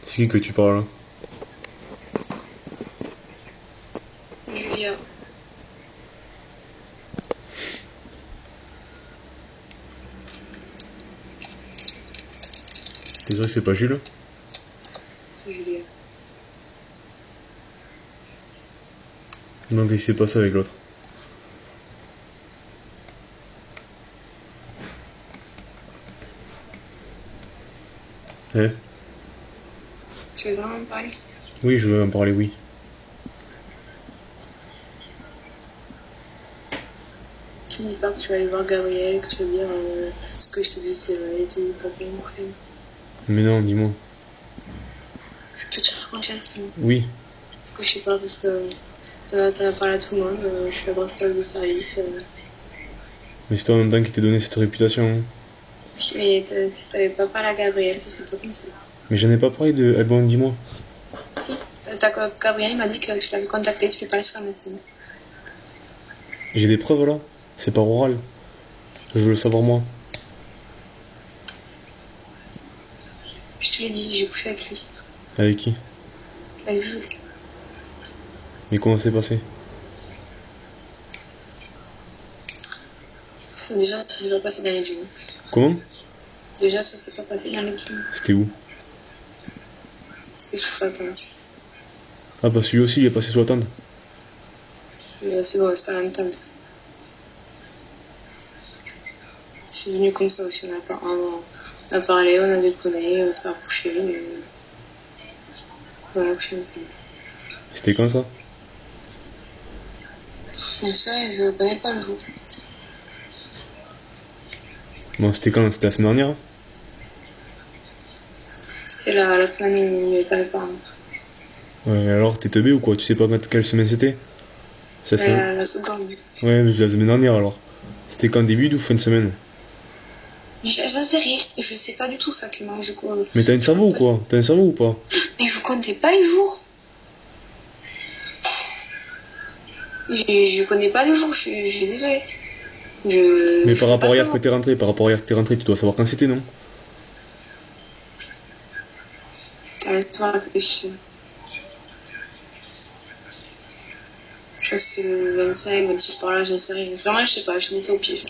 C'est qui que tu parles là? Julia. T'es sûr que c'est pas Jules? C'est Julia. Non, qu'est-ce qui s'est passé avec l'autre? Eh? Tu veux vraiment me parler? Oui, je veux en parler, oui. Tu me dis pas que tu vas aller voir Gabriel, que tu vas dire ce que je te dis c'est vrai et tout, pas bien morphine. Mais non, dis-moi. Je peux te raconter un truc. Oui. Parce que je sais pas, parce que t'as parlé à tout le monde, je suis la grosse salle de service. Mais c'est toi en même temps qui t'es donné cette réputation. Hein. Mais si t'avais pas parlé à Gabriel, ce serait pas comme ça. Mais j'en ai pas parlé de... Eh bon, dis-moi. Si, Gabriel m'a dit que tu l'avais contacté, tu lui parlais sur la médecine. J'ai des preuves là. C'est par oral. Je veux le savoir moi. Je te l'ai dit, j'ai couché avec lui. Avec qui? Avec Jules. Mais comment c'est passé? Déjà, ça s'est pas passé dans les dunes. Comment? Déjà, ça s'est pas passé dans les dunes. C'était où? C'était sous la tente. Ah, parce que lui aussi il est passé sous la tente. C'est bon, c'est pas la même tente. C'est venu comme ça aussi, on a parlé, on a déconné, on s'est accouché, on a accouché ensemble. C'était quand ça? Mais ça, je connais pas le jour. Bon, c'était quand? C'était la semaine dernière? C'était la semaine où il n'y avait pas mes parents. Ouais, alors t'es teubé ou quoi? Tu sais pas quelle semaine c'était? C'est la semaine... La seconde. Ouais, mais c'est la semaine dernière alors. C'était quand, début ou fin de semaine? Mais j'en sais rien, je sais pas du tout ça, Clément. Mais t'as un cerveau ou quoi? T'as un cerveau ou pas? Mais je comptais pas les jours. Je connais pas les jours, je suis désolée. Mais par rapport à hier que t'es rentré, tu dois savoir quand c'était, non? Laisse-moi réfléchir. Je crois que c'était le 25, 26 par là, j'en sais rien. Vraiment, je sais pas, je dis ça au pif.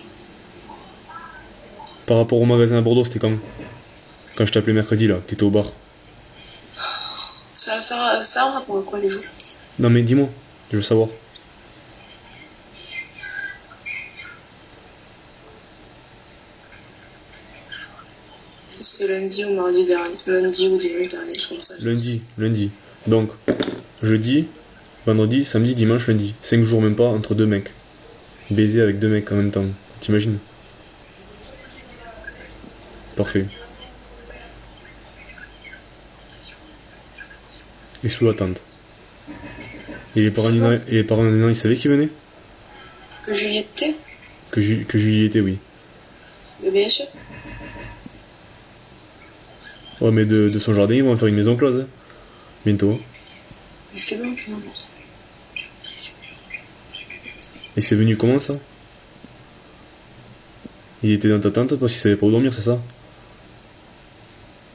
Par rapport au magasin à Bordeaux, c'était quand? Quand je t'appelais mercredi là, que t'étais au bar. Ça a un rapport à quoi les jours? Non mais dis-moi, je veux savoir. C'est lundi ou mardi dernier. Lundi ou dimanche dernier, je pense. Lundi. Donc, jeudi, vendredi, samedi, dimanche, lundi. 5 jours même pas entre deux mecs. Baiser avec deux mecs en même temps. T'imagines? Parfait. Et sous la tente. Et les parents d'un ils savaient qu'il venait? Que j'y étais? Que Julie y était, oui. Mais bien sûr. Ouais, mais de son jardin, ils vont en faire une maison close. Hein. Bientôt. Mais c'est bon, non. Et c'est venu comment ça? Il était dans ta tente parce qu'il savait pas où dormir, c'est ça?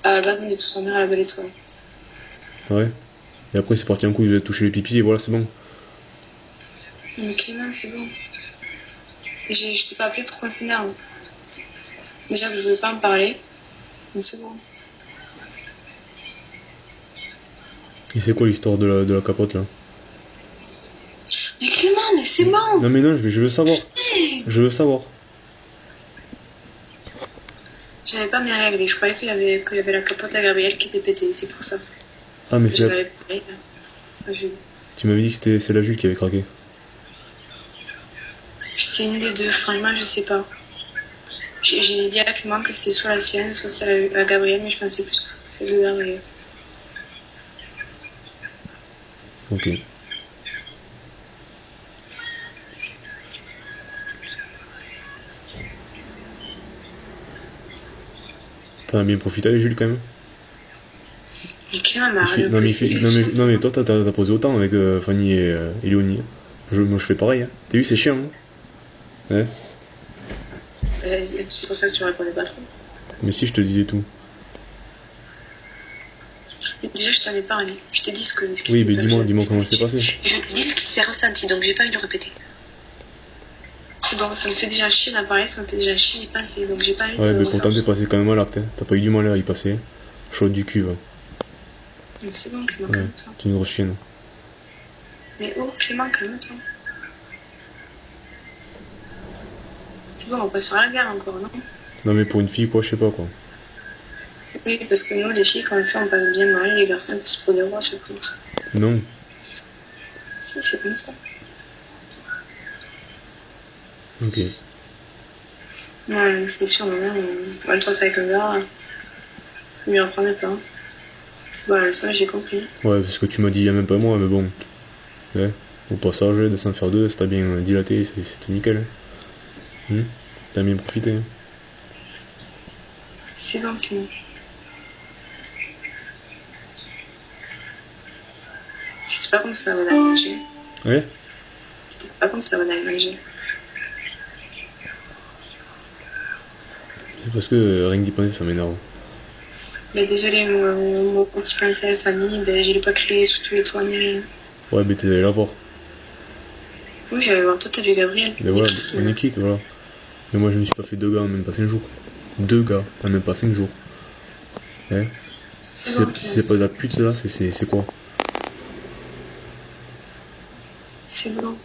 À la base, on est tous en mer à la belle étoile. Ouais. Et après, c'est parti un coup, il a touché les pipis et voilà, c'est bon. Mais Clément, c'est bon. Je t'ai pas appelé pour qu'on s'énerve. Déjà que je voulais pas en parler. Donc c'est bon. Et c'est quoi l'histoire de la capote là? Mais Clément, mais c'est bon! Non mais non, je veux savoir. Je veux savoir. J'avais pas mes règles et je croyais qu'il y avait la capote à Gabriel qui était pétée, c'est pour ça. Ah mais c'est J'avais parlé à Jules. Tu m'avais dit que c'est la Jules qui avait craqué. C'est une des deux, franchement, je sais pas. J'ai dit à Clément que c'était soit la sienne, soit celle à Gabriel, mais je pensais plus que c'était celle de Gabriel. Ok. T'en as bien profité avec Jules quand même. Mais Clément m'a Non mais toi t'as posé autant avec Fanny et Léonie. Moi je fais pareil. Hein. T'as vu c'est chiant. Hein ouais. C'est pour ça que tu répondais pas trop. Mais si je te disais tout. Mais déjà, je t'en ai parlé. Je t'ai dit ce qui Oui, s'était mais passé. dis-moi comment c'est passé. Je te dis ce qui s'est ressenti, donc j'ai pas envie de répéter. C'est bon, ça me fait déjà chier d'en parler, ça me fait déjà chier d'y penser, donc j'ai pas envie Ouais, de mais refaire pourtant tout t'es ça. passé quand même à l'acte, hein. T'as pas eu du mal à y passer. Chaud du cul, va. Donc c'est bon, Clément, Ouais, calme-toi. t'es une grosse chienne. Mais oh, Clément, calme-toi. C'est bon, on passe sur la gare encore, non? Non, mais pour une fille, quoi, je sais pas, quoi. Oui, parce que nous, les filles, quand on le fait, on passe bien mal, les garçons, ils passent pour des rois à chaque fois. Non. Si, c'est comme ça. Ok. Non, c'est sûr, maman, on le trace avec un gars, il lui en prenait pas. C'est bon, ça, j'ai compris. Ouais, parce que tu m'as dit il y a même pas moi, mais bon. Ouais. Au passage, 200 faire 2, si t'as bien dilaté, c'était nickel. T'as bien profité. Hein. C'est bon, Clément. C'était pas comme ça, on a mangé. Ouais. C'était pas comme ça, on a mangé. C'est parce que rien que d'y penser, ça m'énerve. Mais désolé, mon petit prince à la famille, ben, je l'ai pas créé sous tous les toits ni rien. Ouais, mais t'es allé la voir. Oui, j'allais voir toi, t'as vu Gabriel. Mais voilà, on est quitte, voilà. Mais moi, je me suis pas fait 2 gars en même pas 5 jours. 2 gars en même pas 5 jours. Ouais. Si C'est bon, c'est pas de la pute là, c'est quoi? c'est bon.